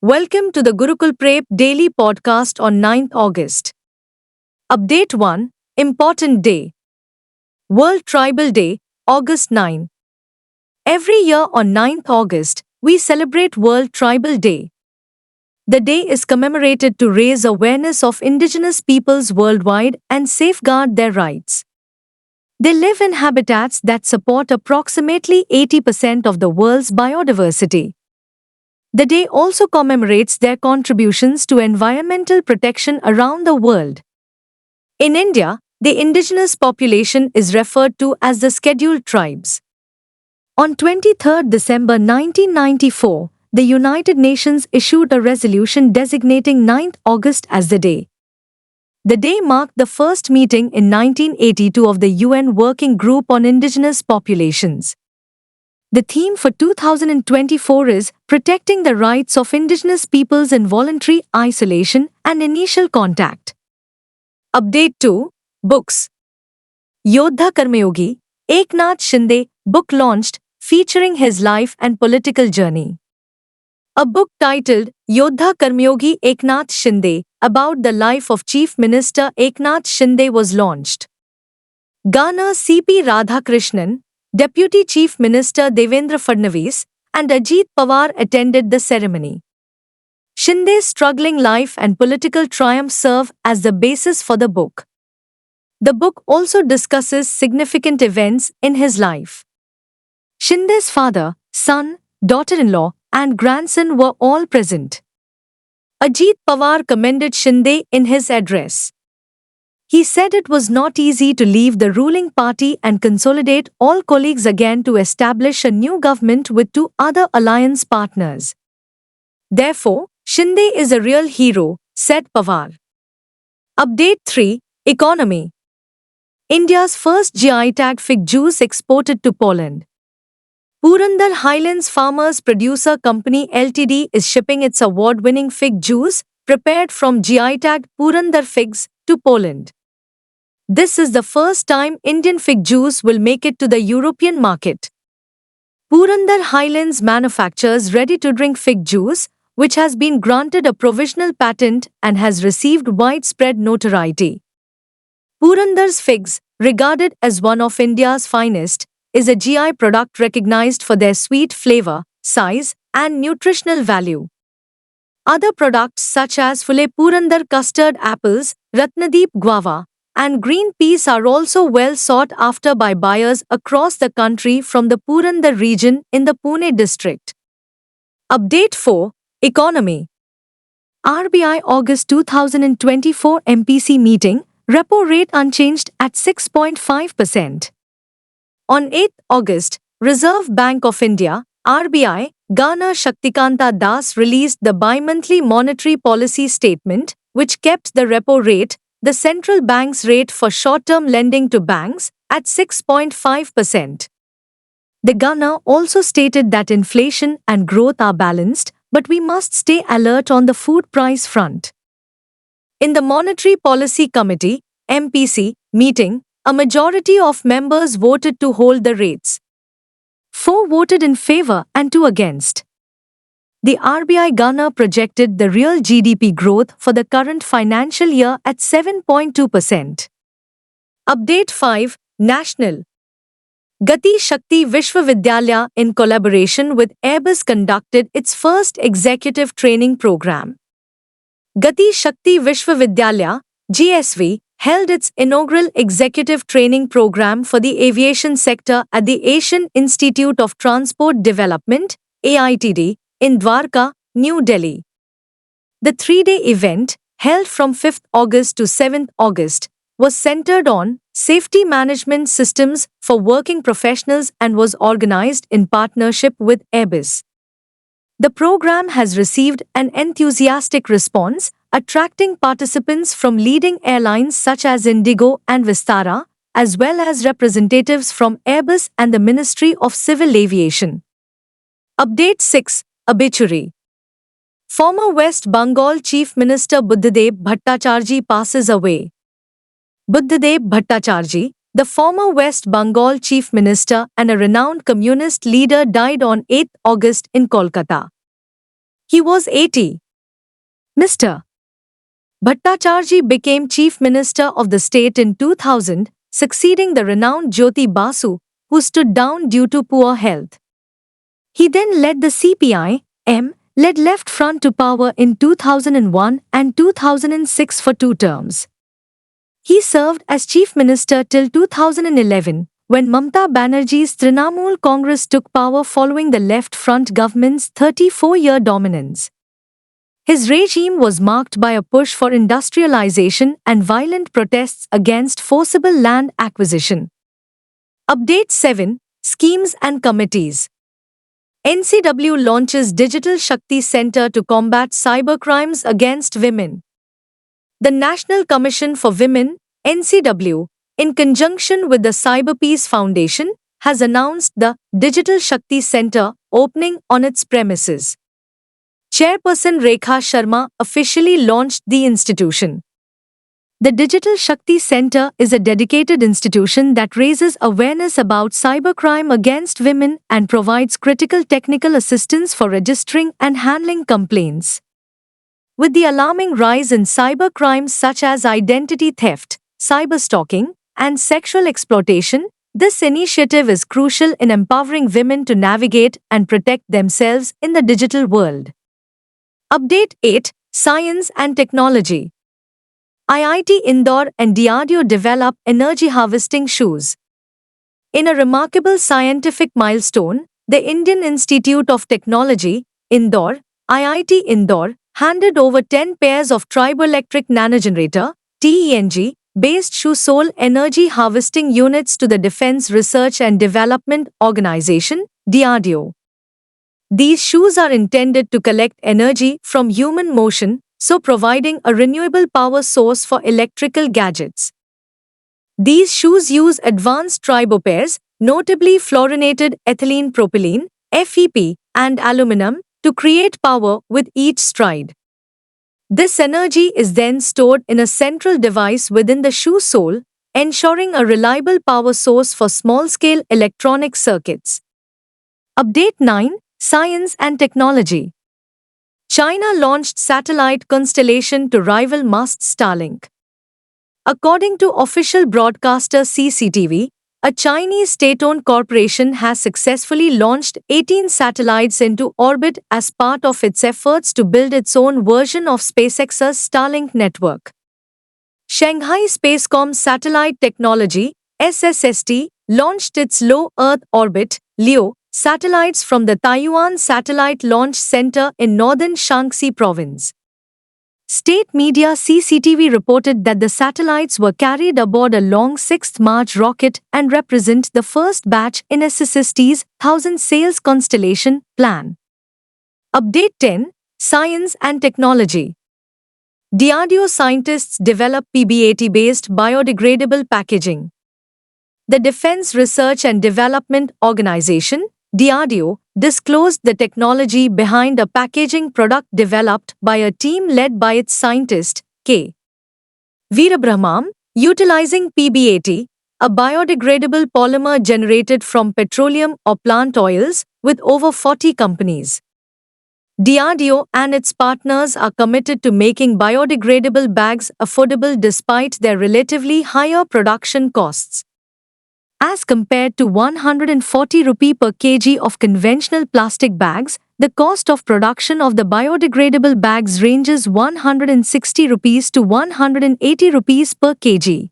Welcome to the Gurukul Prep Daily Podcast on 9th August. Update 1 Important Day World Tribal Day, August 9. Every year on 9th August, we celebrate World Tribal Day. The day is commemorated to raise awareness of indigenous peoples worldwide and safeguard their rights. They live in habitats that support approximately 80% of the world's biodiversity. The day also commemorates their contributions to environmental protection around the world. In India, the indigenous population is referred to as the scheduled tribes. On 23 December 1994, the United Nations issued a resolution designating 9th August as the day. The day marked the first meeting in 1982 of the UN Working Group on Indigenous Populations. The theme for 2024 is Protecting the Rights of Indigenous Peoples in Voluntary Isolation and Initial Contact. Update 2 Books Yodha Karmayogi, Eknath Shinde, book launched featuring his life and political journey. A book titled Yodha Karmayogi Eknath Shinde about the life of Chief Minister Eknath Shinde was launched. Governor C.P. Radhakrishnan, Deputy Chief Minister Devendra Fadnavis, and Ajit Pawar attended the ceremony. Shinde's struggling life and political triumph serve as the basis for the book. The book also discusses significant events in his life. Shinde's father, son, daughter-in-law, and grandson were all present. Ajit Pawar commended Shinde in his address. He said it was not easy to leave the ruling party and consolidate all colleagues again to establish a new government with two other alliance partners. Therefore, Shinde is a real hero, said Pawar. Update 3 Economy India's first GI-tagged fig juice exported to Poland. Purandar Highlands Farmers Producer Company Ltd is shipping its award-winning fig juice, prepared from GI-tagged Purandar figs, to Poland. This is the first time Indian fig juice will make it to the European market. Purandar Highlands manufactures ready-to-drink fig juice, which has been granted a provisional patent and has received widespread notoriety. Purandar's figs, regarded as one of India's finest, is a GI product recognized for their sweet flavor, size, and nutritional value. Other products such as Phule Purandar custard apples, Ratnadeep guava, and green peas are also well sought after by buyers across the country from the Purandar region in the Pune district. Update 4 Economy RBI August 2024 MPC meeting, repo rate unchanged at 6.5%. On 8 August, Reserve Bank of India, RBI, Governor Shaktikanta Das released the bi-monthly monetary policy statement, which kept the repo rate, the central bank's rate for short-term lending to banks, at 6.5%. The governor also stated that inflation and growth are balanced, but we must stay alert on the food price front. In the Monetary Policy Committee, MPC, meeting, a majority of members voted to hold the rates. 4 voted in favor and 2 against. The RBI governor projected the real GDP growth for the current financial year at 7.2%. Update 5 National Gati Shakti Vishwavidyalaya in collaboration with Airbus conducted its first executive training program. Gati Shakti Vishwavidyalaya, GSV, held its inaugural executive training program for the aviation sector at the Asian Institute of Transport Development, AITD, in Dwarka, New Delhi. The 3-day event, held from 5th August to 7th August, was centered on safety management systems for working professionals and was organized in partnership with Airbus. The program has received an enthusiastic response, attracting participants from leading airlines such as Indigo and Vistara, as well as representatives from Airbus and the Ministry of Civil Aviation. Update 6 Obituary Former West Bengal Chief Minister Buddhadev Bhattacharjee passes away. Buddhadev Bhattacharjee, the former West Bengal Chief Minister and a renowned communist leader, died on 8 August in Kolkata. He was 80. Mr. Bhattacharjee became Chief Minister of the state in 2000, succeeding the renowned Jyoti Basu, who stood down due to poor health. He then led the CPI-M led Left Front to power in 2001 and 2006 for 2 terms. He served as Chief Minister till 2011, when Mamata Banerjee's Trinamool Congress took power following the Left Front government's 34-year dominance. His regime was marked by a push for industrialization and violent protests against forcible land acquisition. Update 7. Schemes and Committees. NCW launches Digital Shakti Center to combat cybercrimes against women. The National Commission for Women, NCW, in conjunction with the Cyberpeace Foundation, has announced the Digital Shakti Center opening on its premises. Chairperson Rekha Sharma officially launched the institution. The Digital Shakti Center is a dedicated institution that raises awareness about cybercrime against women and provides critical technical assistance for registering and handling complaints. With the alarming rise in cybercrimes such as identity theft, cyberstalking, and sexual exploitation, this initiative is crucial in empowering women to navigate and protect themselves in the digital world. Update 8. Science and Technology. IIT Indore and DRDO develop energy harvesting shoes. In a remarkable scientific milestone, the Indian Institute of Technology, Indore, IIT Indore, handed over 10 pairs of triboelectric nanogenerator (TENG) based shoe sole energy harvesting units to the Defense Research and Development Organization, DRDO. These shoes are intended to collect energy from human motion, so providing a renewable power source for electrical gadgets. These shoes use advanced tribopairs, notably fluorinated ethylene propylene, FEP, and aluminum, to create power with each stride. This energy is then stored in a central device within the shoe sole, ensuring a reliable power source for small-scale electronic circuits. Update 9. Science and Technology. China launched satellite constellation to rival Musk's Starlink. According to official broadcaster CCTV, a Chinese state-owned corporation has successfully launched 18 satellites into orbit as part of its efforts to build its own version of SpaceX's Starlink network. Shanghai Spacecom Satellite Technology, SSST, launched its low Earth orbit, LEO, satellites from the Taiyuan Satellite Launch Center in northern Shaanxi province. State media CCTV reported that the satellites were carried aboard a long 6th March rocket and represent the first batch in SSST's 1,000 sails constellation plan. Update 10. Science and Technology. DRDO scientists develop PBAT-based biodegradable packaging. The Defense Research and Development Organization, DRDO, disclosed the technology behind a packaging product developed by a team led by its scientist, K. Veerabrahmam, utilizing PBAT, a biodegradable polymer generated from petroleum or plant oils, with over 40 companies. DRDO and its partners are committed to making biodegradable bags affordable despite their relatively higher production costs. As compared to 140 rupee per kg of conventional plastic bags, the cost of production of the biodegradable bags ranges 160 rupees to 180 rupees per kg.